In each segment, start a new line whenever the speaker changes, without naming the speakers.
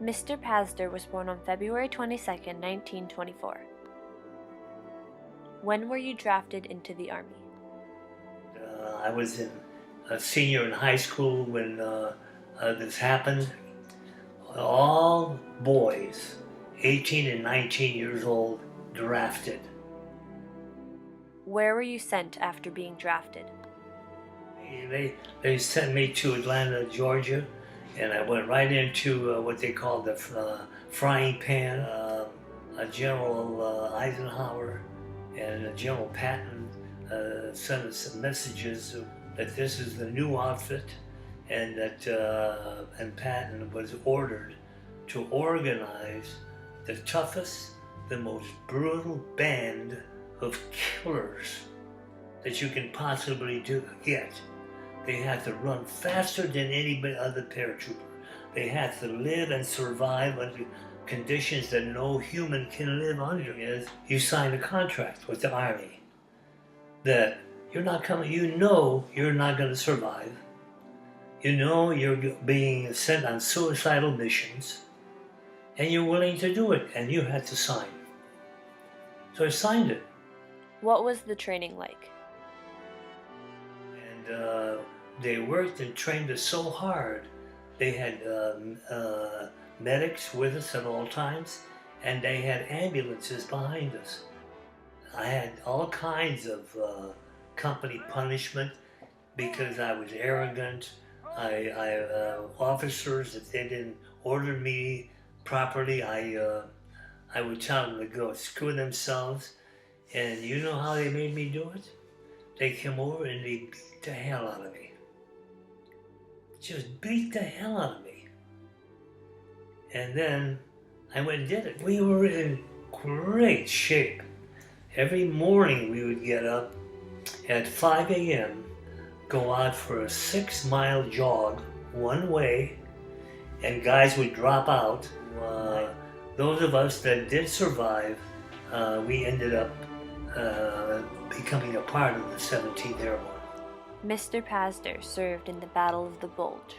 Mr. Pazdur was born on February 22, 1924. When were you drafted into the Army?
I was a senior in high school when this happened. All boys, 18 and 19 years old, drafted.
Where were you sent after being drafted?
They sent me to Atlanta, Georgia, and I went right into what they call the frying pan. General Eisenhower and General Patton sent us some messages that this is the new outfit, and that and Patton was ordered to organize the toughest, the most brutal band of killers that you can possibly get. They had to run faster than any other paratrooper. They had to live and survive under conditions that no human can live under. Is you sign a contract with the Army that you're not coming. You know you're not going to survive. You know you're being sent on suicidal missions, and you're willing to do it, and you had to sign. So I signed it.
What was the training like?
And they worked and trained us so hard. They had medics with us at all times, and they had ambulances behind us. I had all kinds of company punishment because I was arrogant. Officers, if they didn't order me properly, I would tell them to go screw themselves. And you know how they made me do it? They came over and they beat the hell out of me. Just beat the hell out of me. And then I went and did it. We were in great shape. Every morning we would get up at 5 a.m., go out for a 6-mile jog one way, and guys would drop out. Those of us that did survive, we ended up becoming a part of the 17th Airborne.
Mr. Pazdur served in the Battle of the Bulge.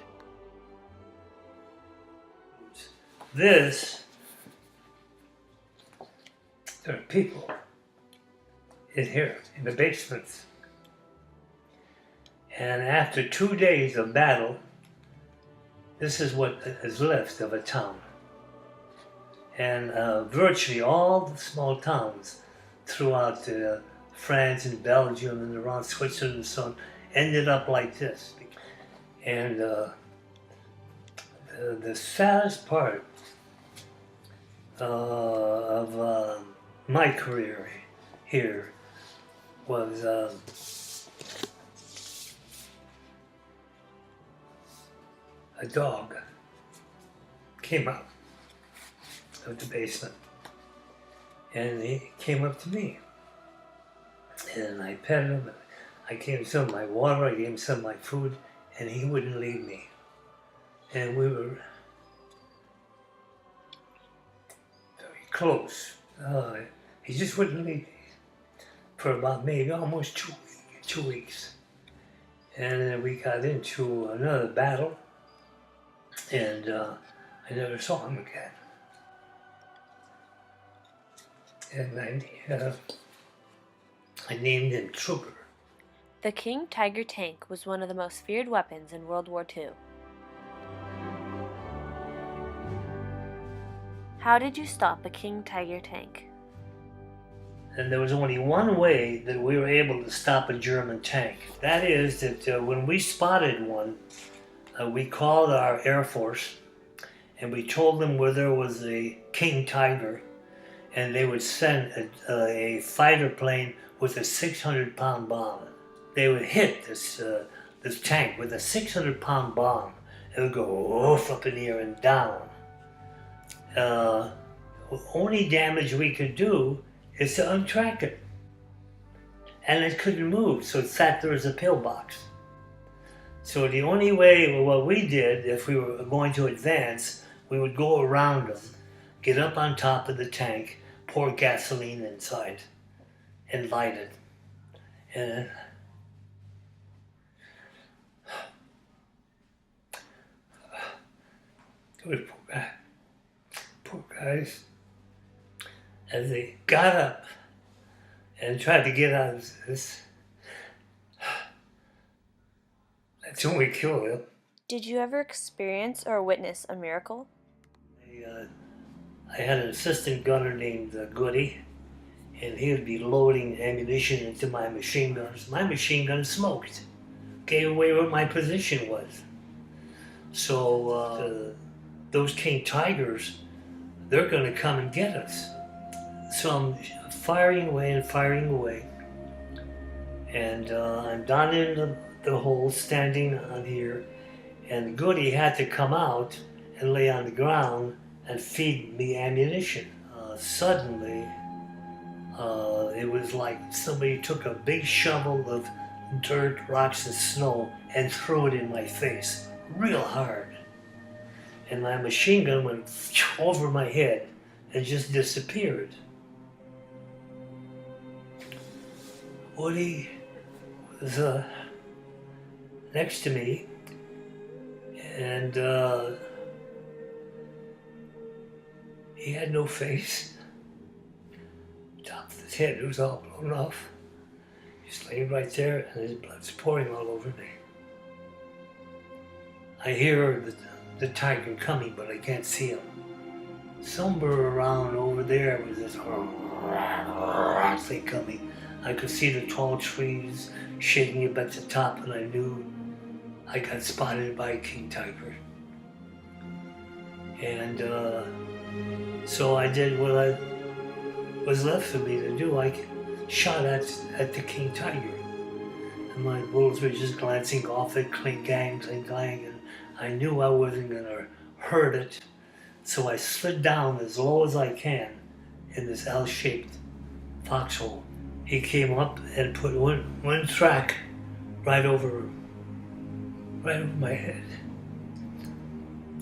There are people in here, in the basements. And after 2 days of battle, this is what is left of a town. And virtually all the small towns throughout France and Belgium and around Switzerland and so on ended up like this. And the saddest part of my career here was a dog came out of the basement, and he came up to me, and I petted him. I gave him some of my water, I gave him some of my food, and he wouldn't leave me. And we were very close. He just wouldn't leave me for about maybe almost 2 weeks. And then we got into another battle, and I never saw him again. And I named him Trooper.
The King Tiger tank was one of the most feared weapons in World War II. How did you stop a King Tiger tank?
And there was only one way that we were able to stop a German tank. That is that when we spotted one, we called our Air Force and we told them where there was a King Tiger, and they would send a fighter plane with a 600-pound bomb. They would hit this tank with a 600-pound bomb. It would go oof up in the air and down. Only damage we could do is to untrack it. And it couldn't move, so it sat there as a pillbox. So the only way, what we did, if we were going to advance, we would go around them, get up on top of the tank, pour gasoline inside, and light it. And guys, as they got up and tried to get out of this, that's when we killed him.
Did you ever experience or witness a miracle?
I had an assistant gunner named Goody, and he would be loading ammunition into my machine guns. My machine gun smoked, gave away what my position was. So those King Tigers, they're going to come and get us. So I'm firing away and firing away. And I'm down in the hole, standing on here. And Goody had to come out and lay on the ground and feed me ammunition. Suddenly, it was like somebody took a big shovel of dirt, rocks, and snow and threw it in my face real hard. And my machine gun went over my head and just disappeared. Woody was next to me, and he had no face. Top of his head was all blown off. He's laying right there, and his blood's pouring all over me. I hear the tiger coming, but I can't see him. Somewhere around over there was this thing coming. I could see the tall trees shaking up at the top, and I knew I got spotted by a king tiger. And so I did what I was left for me to do. I shot at the king tiger, and my bullets were just glancing off it, clink gang, and I knew I wasn't gonna hurt it. So I slid down as low as I can in this L-shaped foxhole. He came up and put one track right over my head.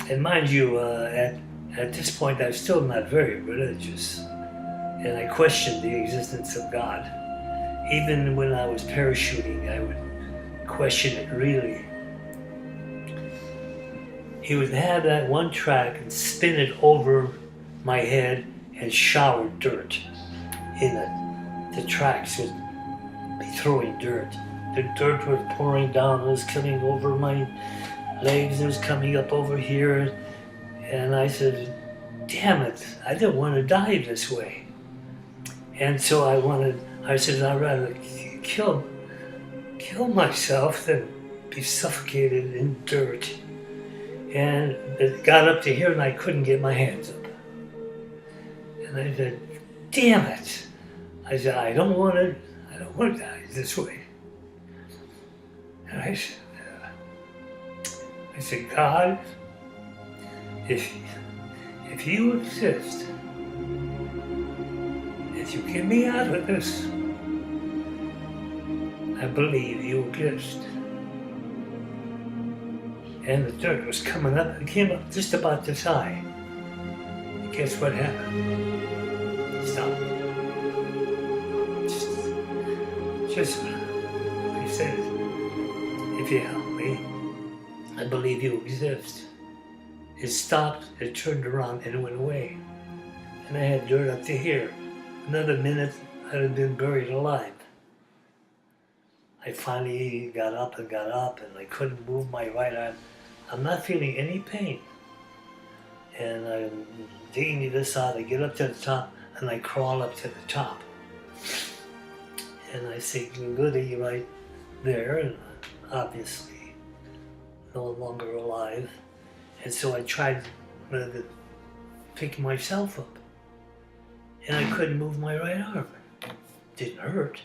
And mind you, at this point, I'm still not very religious, and I questioned the existence of God. Even when I was parachuting, I would question it really. He would have that one track and spin it over my head and shower dirt in it. The tracks would be throwing dirt. The dirt was pouring down. It was coming over my legs. It was coming up over here. And I said, damn it, I didn't want to die this way. And so I said, I'd rather kill myself than be suffocated in dirt. And it got up to here and I couldn't get my hands up. And I said, damn it. I said, I don't want to die this way. And I said, God, if you exist, if you get me out of this, I believe you exist. And the dirt was coming up. It came up just about this high. And guess what happened? It stopped. Just what he said. If you help me, I believe you exist. It stopped, it turned around, and it went away. And I had dirt up to here. Another minute, I'd have been buried alive. I finally got up, and I couldn't move my right arm. I'm not feeling any pain. And I'm digging this out. I get up to the top, and I crawl up to the top. And I see Goody right there, and obviously no longer alive. And so I tried to pick myself up. And I couldn't move my right arm. Didn't hurt.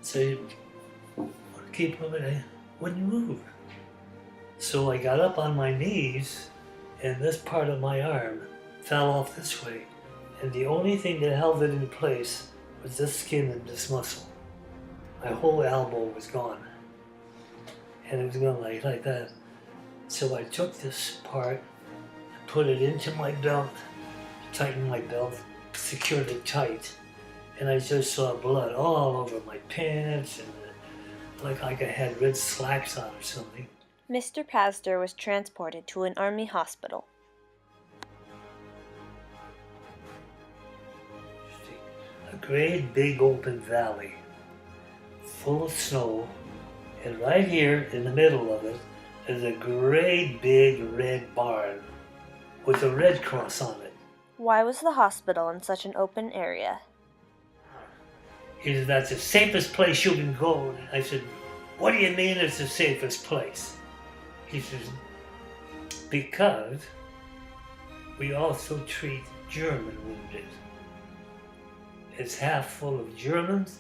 So I keep moving, I wouldn't move. So I got up on my knees, and this part of my arm fell off this way. And the only thing that held it in place was this skin and this muscle. My whole elbow was gone. And it was going like that. So I took this part, put it into my belt, tightened my belt, secured it tight, and I just saw blood all over my pants, and like I had red slacks on or something.
Mr. Pazdur was transported to an army hospital.
great big open valley full of snow, and right here in the middle of it is a great big red barn with a red cross on it.
Why was the hospital in such an open area?
He said, that's the safest place you can go. I said, what do you mean it's the safest place? He says, because we also treat German wounded. It's half full of Germans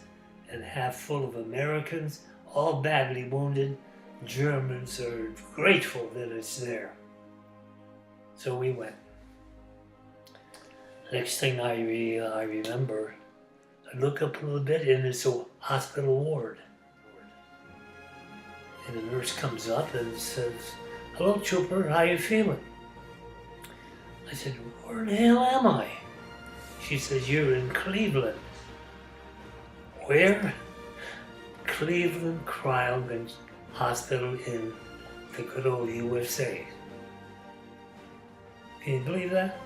and half full of Americans, all badly wounded. Germans are grateful that it's there. So we went. Next thing I remember, I look up a little bit and it's a hospital ward. And the nurse comes up and says, hello, trooper, how you feeling? I said, where the hell am I? She says, you're in Cleveland. Where? Cleveland Cryogen Hospital in the good old USA. Can you believe that?